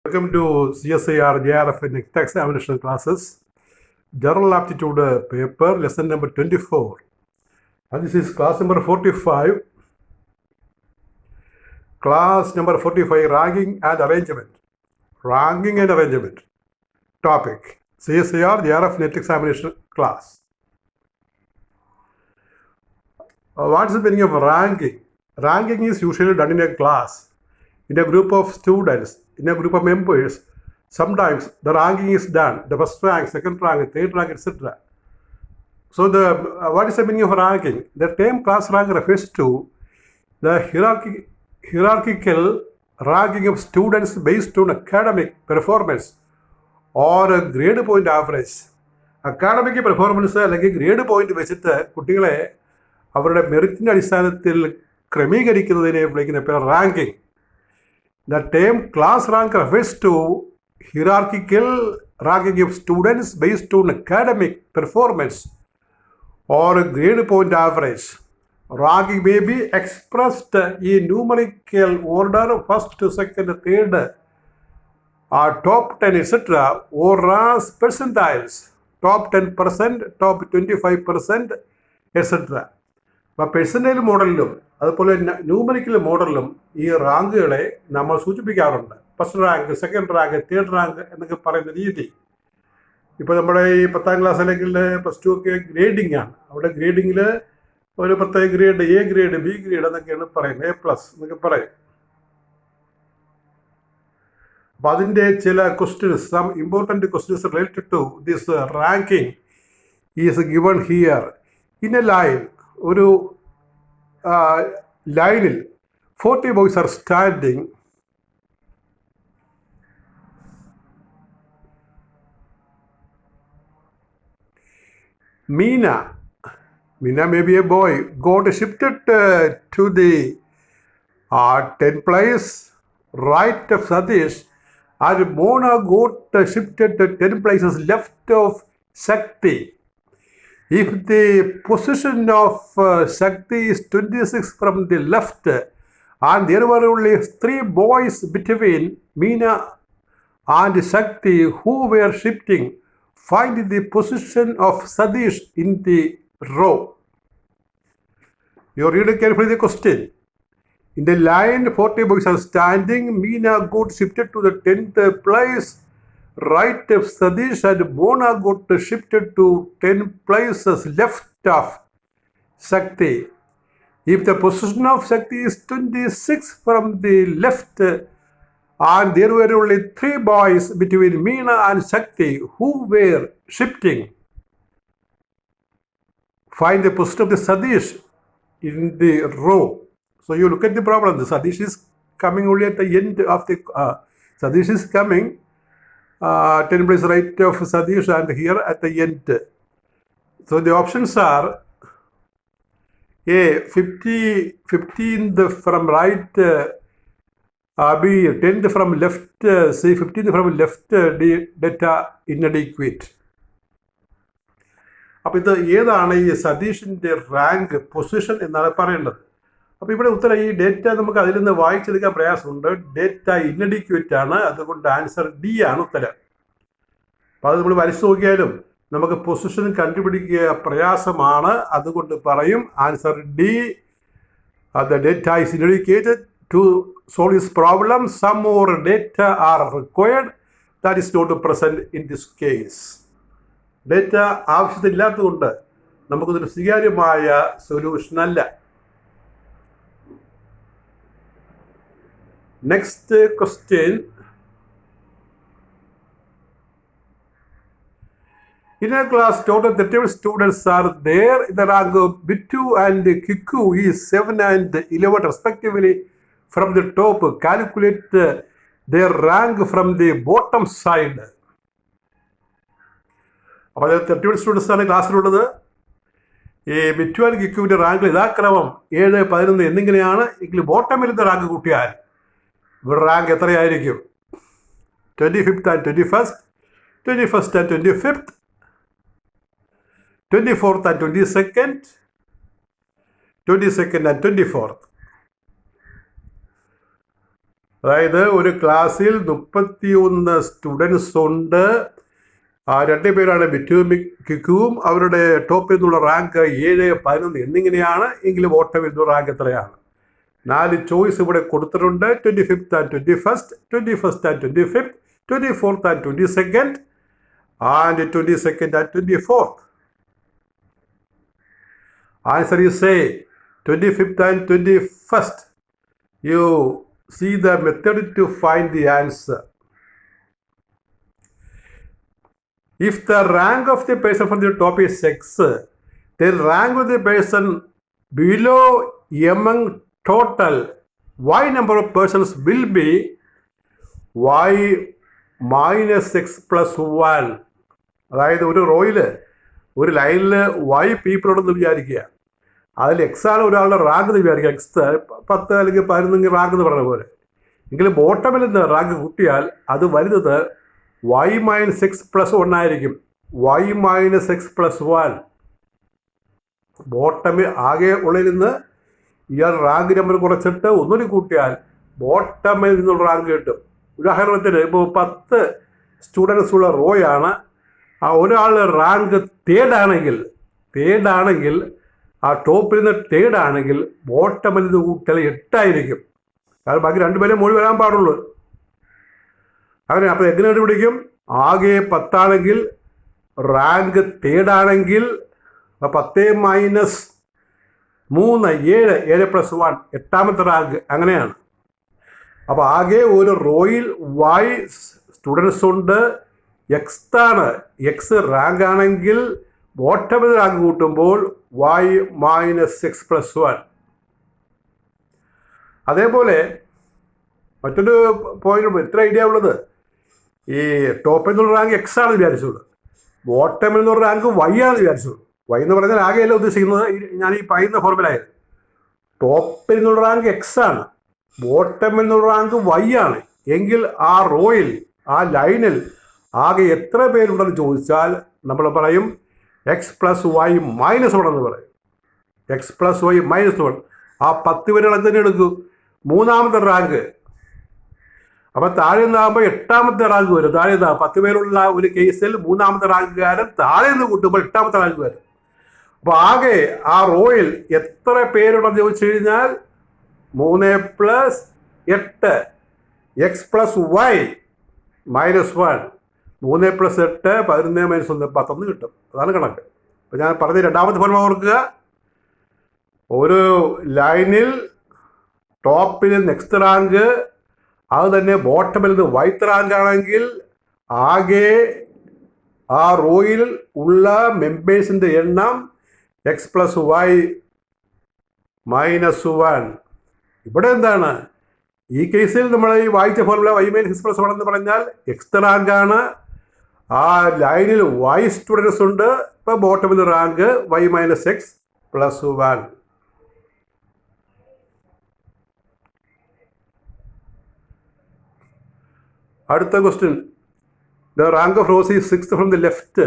Welcome to CSIR JRF Next Examination Classes, General Aptitude Paper, lesson number 24. And this is class number 45. Class number 45, Ranking and Arrangement. Ranking and Arrangement. Topic, CSIR JRF Next Examination Class. What is the meaning of ranking? Ranking is usually done in a class, in a group of students, in a group of members. Sometimes the ranking is done, the first rank, second rank, third rank, etc. So what is the meaning of ranking? The term class rank refers to the hierarchical ranking of students based on academic performance or a grade point average. Academic performance അല്ലെങ്കിൽ grade point വെച്ചിട്ട് കുട്ടികളെ അവരുടെ മെറിറ്റിൻ്റെ അടിസ്ഥാനത്തിൽ ക്രമീകരിക്കുന്നതിനെ വിളിക്കുന്ന പേര് ranking. The term class rank refers to hierarchical ranking of students based on academic performance or grade point average. Ranking may be expressed in numerical order, first, second, third, top 10, etc., or as percentiles, top 10%, top 25%, etc. അപ്പോൾ percentage മോഡലിലും അതുപോലെ numerical മോഡലിലും ഈ റാങ്കുകളെ നമ്മൾ സൂചിപ്പിക്കാറുണ്ട്. First rank, second rank, third rank എന്നൊക്കെ പറയുന്ന രീതി. ഇപ്പോൾ നമ്മുടെ ഈ 10ാം ക്ലാസ് അല്ലെങ്കിൽ പ്ലസ് ടു ഒക്കെ ഗ്രേഡിംഗ് ആണ്. അവിടെ ഗ്രേഡിങ്ങിൽ ഒരു പ്രത്യേക grade, A grade, B grade എന്നൊക്കെയാണ് പറയുന്നത്, എ പ്ലസ് എന്നൊക്കെ പറയും. അപ്പോൾ അതിൻ്റെ ചില questions, some important questions related to this ranking is given here. In a line, ഒരു ലൈനിൽ 40 boys are standing. Meena may be a boy, got shifted to the 10th place, right of Satish, and Mona got shifted to 10 places left of Shakti. If the position of Shakti is 26 from the left and there were only 3 boys between Meena and Shakti who were shifting, find the position of Satish in the row. You read carefully the question. In the line, 40 boys are standing. Meena got shifted to the 10th place, right of Satish, and Mona got shifted to 10 places left of Shakti. If the position of Shakti is 26 from the left and there were only 3 boys between Meena and Shakti who were shifting, find the position of the Satish in the row. So you look at the problem. The Satish is coming only at the end of the Satish is coming 10 places right of Satish and here at the end. So the options are A, 15th from right, B, 10th from left, C, 15th from left, D, data inadequate. അപ്പോൾ ഇത് ഏതാണ് ഈ സതീഷിൻ്റെ rank, position എന്നാണ് പറയേണ്ടത്. അപ്പോൾ ഇവിടെ ഉത്തരം, ഈ ഡേറ്റ നമുക്ക് അതിൽ നിന്ന് വായിച്ചെടുക്കാൻ പ്രയാസമുണ്ട്. ഡേറ്റ ഇന്നഡിക്വേറ്റ് ആണ്, അതുകൊണ്ട് ആൻസർ ഡി ആണ് ഉത്തരം. അപ്പോൾ അത് നമ്മൾ വരച്ചു നോക്കിയാലും നമുക്ക് പൊസിഷൻ കണ്ടുപിടിക്കുക പ്രയാസമാണ്, അതുകൊണ്ട് പറയും answer D. The data is inadequate. To solve this problem some more data are required. That is not present in this case. Data ആവശ്യത്തില്ലാത്തതുകൊണ്ട് നമുക്കിതൊരു സ്വീകാര്യമായ സൊല്യൂഷൻ അല്ല. Next question. In a class, total 31 students are there. The rank of Bittu and Kiku is 7 and 11 respectively from the top. Calculate their rank from the bottom side. അപ്പോൾ 31 students ആണ് ക്ലാസ്സിലുള്ളത്. ഈ Bittu and കിക്കുവിൻ്റെ rank യഥാക്രമം 7, 11 എന്നിങ്ങനെയാണ്. എങ്കിൽ ബോട്ടമിലത്തെ rank കൂട്ടിയാൽ ഇവിടെ rank എത്രയായിരിക്കും? 25th and 21st, 21st and 25th, 24th and 22nd, 22nd and 24th. അതായത് ഒരു ക്ലാസ്സിൽ 31 സ്റ്റുഡൻസ് ഉണ്ട്. 2 പേരാണ് ബിറ്റുവും കിക്കുവും. അവരുടെ ടോപ്പിൽ നിന്നുള്ള റാങ്ക് 7, 11 എന്നിങ്ങനെയാണ്. എങ്കിലും ഓട്ടം വരുന്ന റാങ്ക് എത്രയാണ്? 4 ചോയ്സ് ഇവിടെ കൊടുത്തിട്ടുണ്ട്. 25th and 21st, 21st and 25th, 24th and 22nd, and 22nd and 24th. Answer is say 25th and 21st. You see the method to find the answer. If the rank of the person from the top is X, the rank of the person below among total Y number of persons will be Y minus X plus 1. അതായത് ഒരു റോയിൽ ഒരു ലൈനിൽ Y people ഉണ്ടെന്ന് വിചാരിക്കുക. അതിൽ എക്സാണ് ഒരാളുടെ rank എന്ന് വിചാരിക്കുക. X 10 അല്ലെങ്കിൽ 11 റാങ്ക് എന്ന് പറഞ്ഞ പോലെ. എങ്കിലും ബോട്ടമിൽ നിന്ന് റാങ്ക് കൂട്ടിയാൽ അത് വരുന്നത് Y minus X plus 1 ആയിരിക്കും. Y minus X plus 1. ബോട്ടമിൽ ആകെ ഉള്ളിൽ നിന്ന് ഇയാൾ റാങ്ക് നമ്പർ കുറച്ചിട്ട് ഒന്നുകൂടി കൂട്ടിയാൽ ബോട്ടമിൽ നിന്നുള്ള റാങ്ക് കിട്ടും. ഉദാഹരണത്തിന് ഇപ്പോൾ 10 സ്റ്റുഡൻസ് ഉള്ള റോയാണ്. ആ ഒരാളുടെ റാങ്ക് തേർഡാണെങ്കിൽ ആ ടോപ്പിൽ നിന്ന് തേർഡാണെങ്കിൽ ബോട്ടമിൽ നിന്ന് കൂട്ടിയാൽ 8 ആയിരിക്കും. കാരണം ബാക്കി 2 പേരെ മുകളിൽ വരാൻ പാടുള്ളൂ. അങ്ങനെ അപ്പോൾ എങ്ങനെ കണ്ടുപിടിക്കും? ആകെ 10 ആണെങ്കിൽ റാങ്ക് തേർഡാണെങ്കിൽ 10 മൈനസ് 3 7, 7 പ്ലസ് 1 8ാമത്തെ റാങ്ക്. അങ്ങനെയാണ്. അപ്പോൾ ആകെ ഒരു റോയിൽ Y സ്റ്റുഡൻസ് ഉണ്ട്. എക്സ് റാങ്ക് ആണെങ്കിൽ ബോട്ടമിൽ റാങ്ക് കൂട്ടുമ്പോൾ Y മൈനസ് X പ്ലസ് 1. അതേപോലെ മറ്റൊരു പോയിന്റ് എത്ര ഐഡിയ ഉള്ളത്, ഈ ടോപ്പിൽ നിന്നുള്ള റാങ്ക് എക്സ് ആണെന്ന് വിചാരിച്ചോളൂ, ബോട്ടമിൽ നിന്നുള്ള റാങ്ക് Y ആണെന്ന് വിചാരിച്ചോളൂ. Y എന്ന് പറഞ്ഞാൽ ആകെയല്ല ഉദ്ദേശിക്കുന്നത്, ഞാൻ ഈ പറയുന്ന ഫോർമുലയായിരുന്നു. ടോപ്പിൽ നിന്നുള്ള റാങ്ക് എക്സ് ആണ്, ബോട്ടമിൽ നിന്നുള്ള റാങ്ക് Y ആണ്. എങ്കിൽ ആ റോയിൽ ആ ലൈനിൽ ആകെ എത്ര പേരുണ്ടെന്ന് ചോദിച്ചാൽ നമ്മൾ പറയും X plus Y minus 1 എന്ന് പറയും. X plus Y minus 1. ആ 10 പേരുകൾ തന്നെ എടുക്കൂ. 3ാമത്തെ റാങ്ക്. അപ്പം താഴെ നിന്നാകുമ്പോൾ 8ാമത്തെ റാങ്ക് വരും. താഴെ നിന്നാ 10 പേരുള്ള ഒരു കേസിൽ 3ാമത്തെ റാങ്കുകാരൻ താഴെ നിന്ന് കൂട്ടുമ്പോൾ 8ാമത്തെ റാങ്ക് വരും. അപ്പോൾ ആകെ ആ റോയിൽ എത്ര പേരുണ്ടെന്ന് ചോദിച്ചു കഴിഞ്ഞാൽ 3 + 8 X plus Y minus 1. 3 + 8 11 - 1 11 കിട്ടും. അതാണ് കണക്ക്. അപ്പോൾ ഞാൻ പറഞ്ഞ 2ാമത്തെ ഫോർമുല ഓർക്കുക. ഒരു ലൈനിൽ ടോപ്പിൽ നെക്സ്റ്റ് റാങ്ക്, അത് തന്നെ ബോട്ടമിൽ നിന്ന് വൈത്ത് റാങ്ക് ആണെങ്കിൽ ആകെ ആ റോയിൽ ഉള്ള മെമ്പേഴ്സിൻ്റെ എണ്ണം X plus Y minus 1. ഇവിടെ എന്താണ് ഈ കേസിൽ നമ്മൾ ഈ വായിച്ച formula Y minus X plus 1 എന്ന് പറഞ്ഞാൽ എക്സ് റാങ്കാണ്. ആ ലൈനിൽ Y സ്റ്റുഡൻസ് ഉണ്ട്. ഇപ്പോൾ ബോട്ടമിൽ rank Y minus X plus 1. അടുത്ത question. The rank of Rosie is 6th from the left.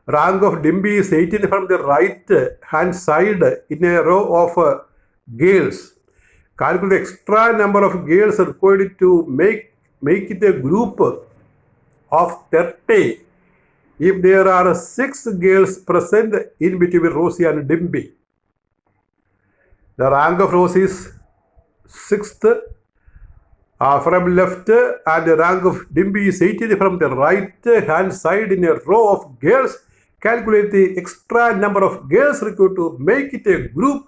Rank of Dimby is 18th from the right hand side in a row of girls. Calculate the extra number of girls required to make it a group of 30 if there are 6 girls present in between Rosie and Dimby. The rank of Rosie is 6th from left and the rank of Dimby is 18th from the right hand side in a row of girls. Calculate the extra number of girls required to make it a group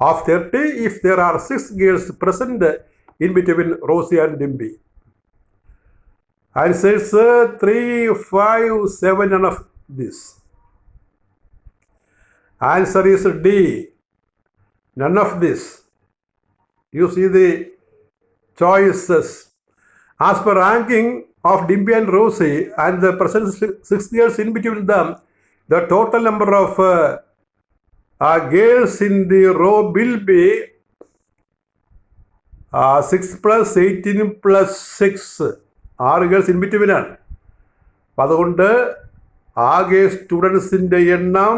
of 30 if there are 6 girls present in between Rosie and Dimby. Answers 3, 5, 7, none of this. Answer is D, none of this. You see the choices. As per ranking of Dimby and Rosie and the present 6 girls in between them, the total number of girls in the row will be 6 plus 18 plus 6. 6 girls in between ആണ്. അപ്പം അതുകൊണ്ട് ആകെ സ്റ്റുഡൻസിൻ്റെ എണ്ണം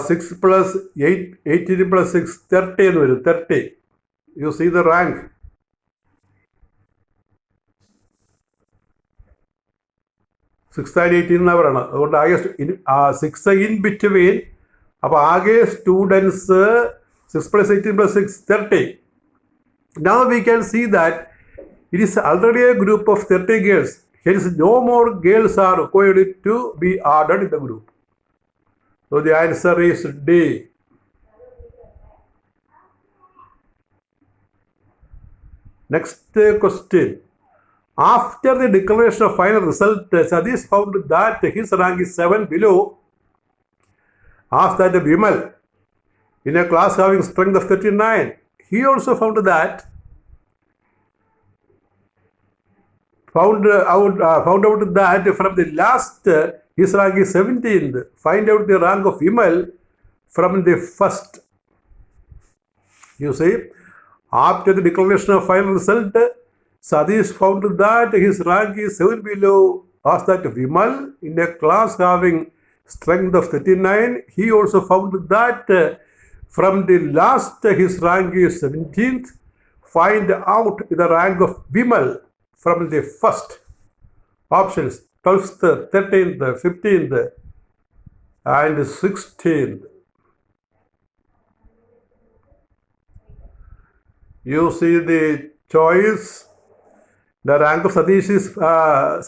6 plus 8 18 plus 6 30 എന്ന് വരും. 30. You see the rank. 6th and 18 എന്നാണ് പറയുന്നത്. അതുകൊണ്ട് ആകെ 6 ഇൻ ബിറ്റ്വീൻ. അപ്പോൾ ആകെ students 6 + 18 + 6 30. Now we can see that it is already a group of 30 girls. Hence no more girls are required to be added in the group. So the answer is D. Next question. After the declaration of final result, Sadish found that his rank is 7 below. Asked that Vimal in a class having strength of 39. He also found out that from the last his rank is 17th. Find out the rank of Vimal from the first. You see, after the declaration of final result, Sadish found that his rank is 7 below. Asked that Vimal in a class having strength of 39. He also found that from the last his rank is 17th. Find out the rank of Vimal from the first. Options 12th, 13th, 15th and 16th. You see the choice. The rank of Sadish is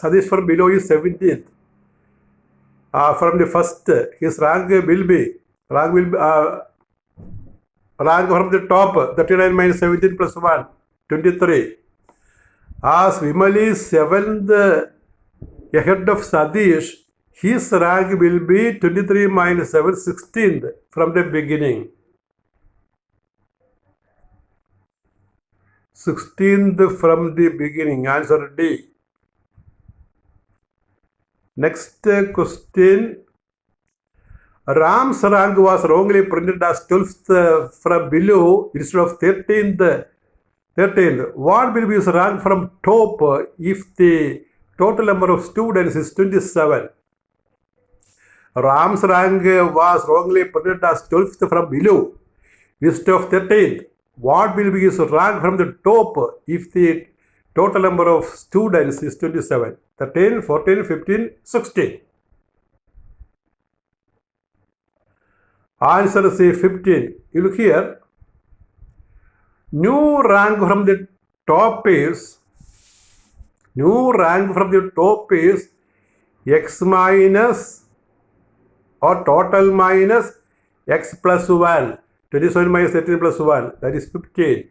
Sadish from below is 17th. From the first, his rank will be rank from the top 39 minus 17 plus 1 23. As Vimal is 7th ahead of Sadish, his rank will be 23 minus 7 16th from the beginning. 16th from the beginning. Answer D. Next question. Ram's rank was wrongly printed as 12th from below instead of 13th. What will be his rank from top if the total number of students is 27? Ram's rank was wrongly printed as 12th from below instead of 13th. What will be his rank from the top if the total number of students is 27? 13, 14, 15, 16. Answer is 15. You look here. New rank from the top is x minus or total minus x plus 1. 27 minus 13 plus 1. That is 15.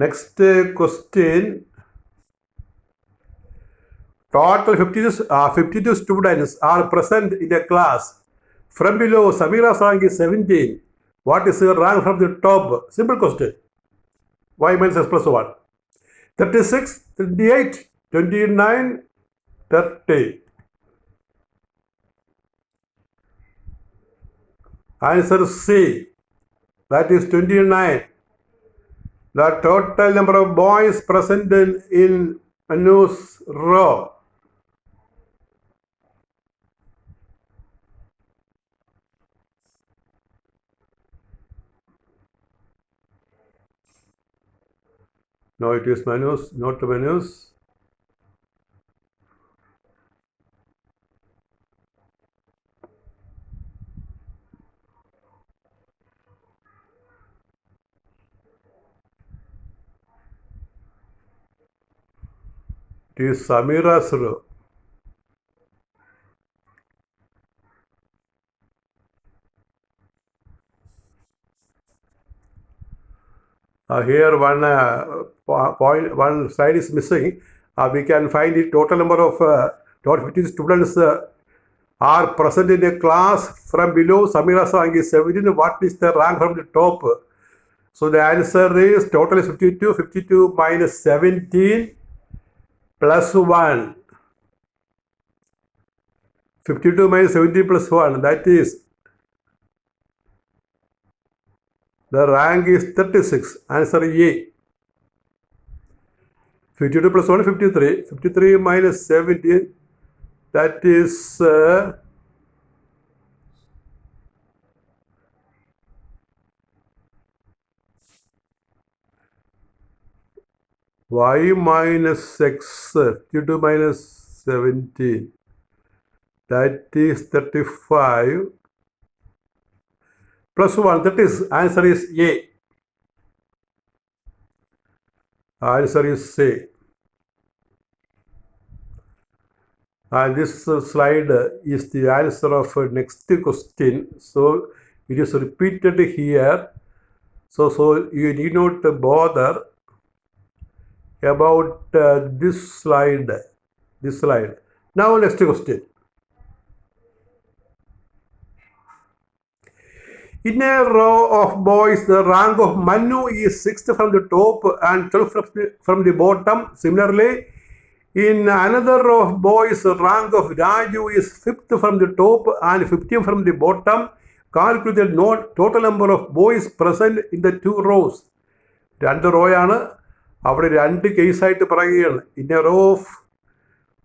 Next question. Total 52 students are present in a class. From below, Samira's rank is 17. What is her rank from the top? Simple question. Y minus x plus 1. 36, 28, 29, 30. Answer C. That is 29. The total number of boys present in Anu's row. No, it is Manus, not Manus. It is Samira's row. Here one slide is missing. We can find the total number of total 50 students are present in a class. From below, Samira's rank is 17. What is the rank from the top? So the answer is total is 52. 52 minus 17 plus 1. 52 minus 17 plus 1. That is the rank is 36. Answer A. 52 plus 1 53. 53 minus 17. That is 1 y minus x, 52 minus 17, that is 35 plus 1, that is answer is A. Answer is A. And this slide is the answer of next question. So it is repeated here. So you need not bother about this slide. Now next question. In a row of boys, the rank of Manu is 6th from the top and 12th from the bottom. Similarly, in another row of boys, the rank of Raju is 5th from the top and 15th from the bottom. Calculate the total number of boys present in the two rows. രണ്ട് റോയാണ്, അവിടെ രണ്ട് കേസായിട്ട് പറയുകയാണ്. In a row of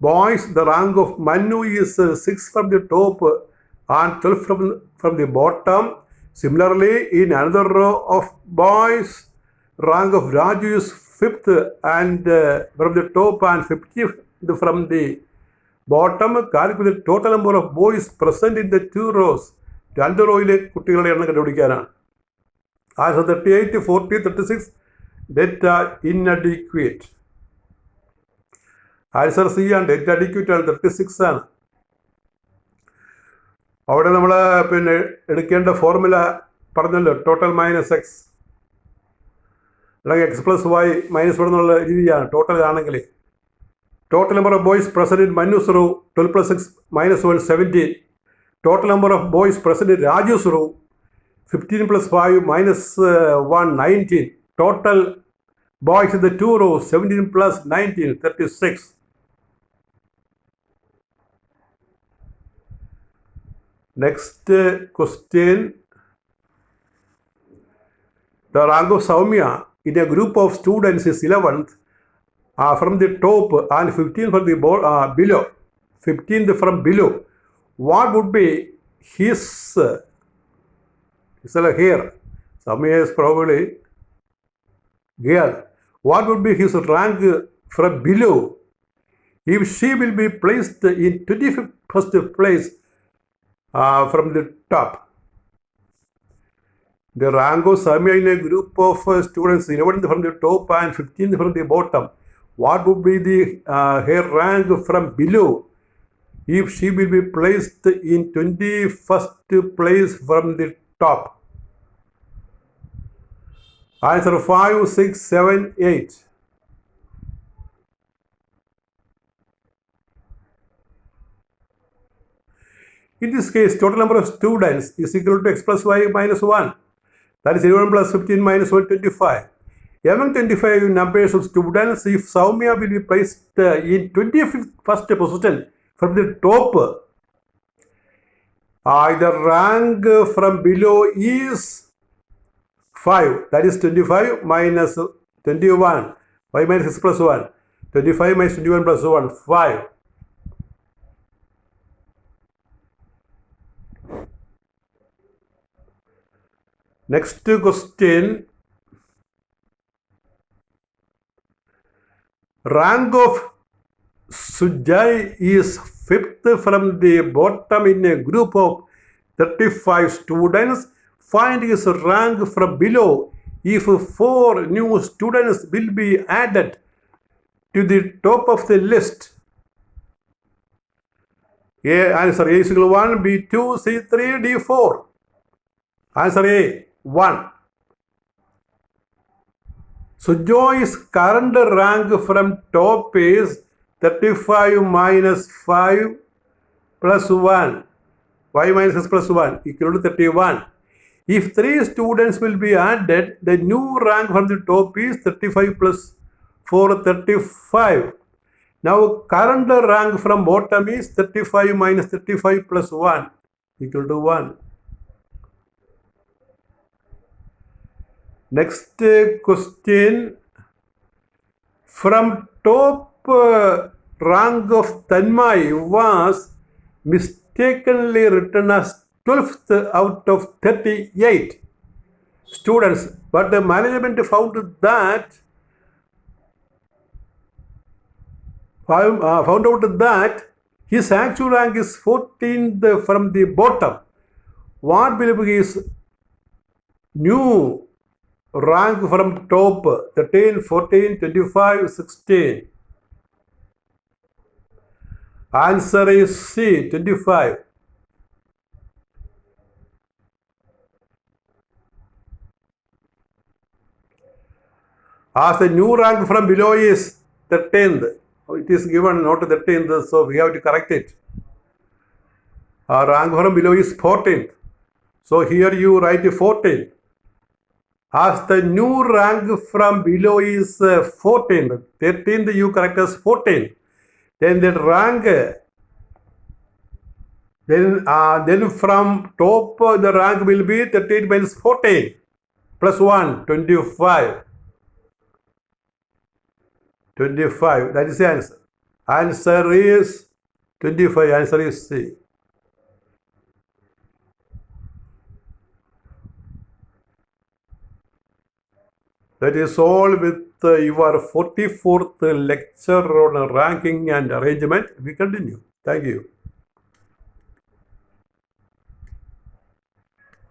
boys the rank of Mannu is 6 from the top and 12 from the bottom. Similarly, in another row of boys, rank of Raju is 5th and from the top and 50th from the bottom. Calculate the total number of boys present in the two rows. രണ്ട് റോയിലെ കുട്ടികളുടെ എണ്ണം കണ്ടുപിടിക്കാനാണ്. Answer 38, 40, 36. Data inadequate. Answer C ആണ്, data adequate ആണ്, 36 ആണ്. അവിടെ നമ്മൾ പിന്നെ എടുക്കേണ്ട ഫോർമുല പറഞ്ഞല്ലോ, ടോട്ടൽ മൈനസ് എക്സ് അല്ലെങ്കിൽ X plus Y minus one എന്നുള്ള രീതിയാണ്. ടോട്ടൽ ആണെങ്കിൽ total number of boys present in Mannu's row 12 plus 6 minus 1 17. Total number of boys present in Raju's row 15 plus 5 minus 1 19. Total boys in the two rows 17 plus 19 36. Next question. The rank of Soumya in a group of students is 11th from the top and 15th from the below. 15th from below. What would be his hair? Soumya is probably girl. What would be his rank from below if she will be placed in 21st place from the top? The rank of Soumya in a group of students 11th from the top and 15th from the bottom. What would be the her rank from below if she will be placed in 21st place from the top? Answer 5, 6, 7, 8. In this case, total number of students is equal to x plus y minus 1. That is 11 plus 15 minus 1, 25. Among 25 numbers of students, if Soumya will be placed in 21st position from the top, the rank from below is 5. That is 25 minus 21. Y minus x plus 1. 25 minus 21 plus 1. 5. Next question. Rank of Sujai is 5th from the bottom in a group of 35 students. Find his rank from below if 4 new students will be added to the top of the list. A. Answer A is equal to 1, B 2, C 3, D 4. Answer A 1. Sujoy's current rank from top is 35 minus 5 plus 1. Y minus x plus 1 equal to 31. If 3 students will be added, the new rank from the top is 35 plus 4, 35. Now current rank from bottom is 35 minus 35 plus 1 equal to 1. Next question. From top rank of Tanmay was mistakenly written as 12th out of 38 students, but the management found that found out that his actual rank is 14th from the bottom. What will be his new rank from top? 13, 14, 25, 16. Answer is C, 25. As the new rank from below is 13th, it is given not 13th, so we have to correct it. Rank from below is 14th, so here you write 14. As the new rank from below is 14th, 13th you correct as 14. Then the rank, then from top the rank will be 13 minus 14 plus 1, 25. 25, that is the answer. Answer is 25, answer is C. That is all with your 44th lecture on ranking and arrangement. We continue. Thank you.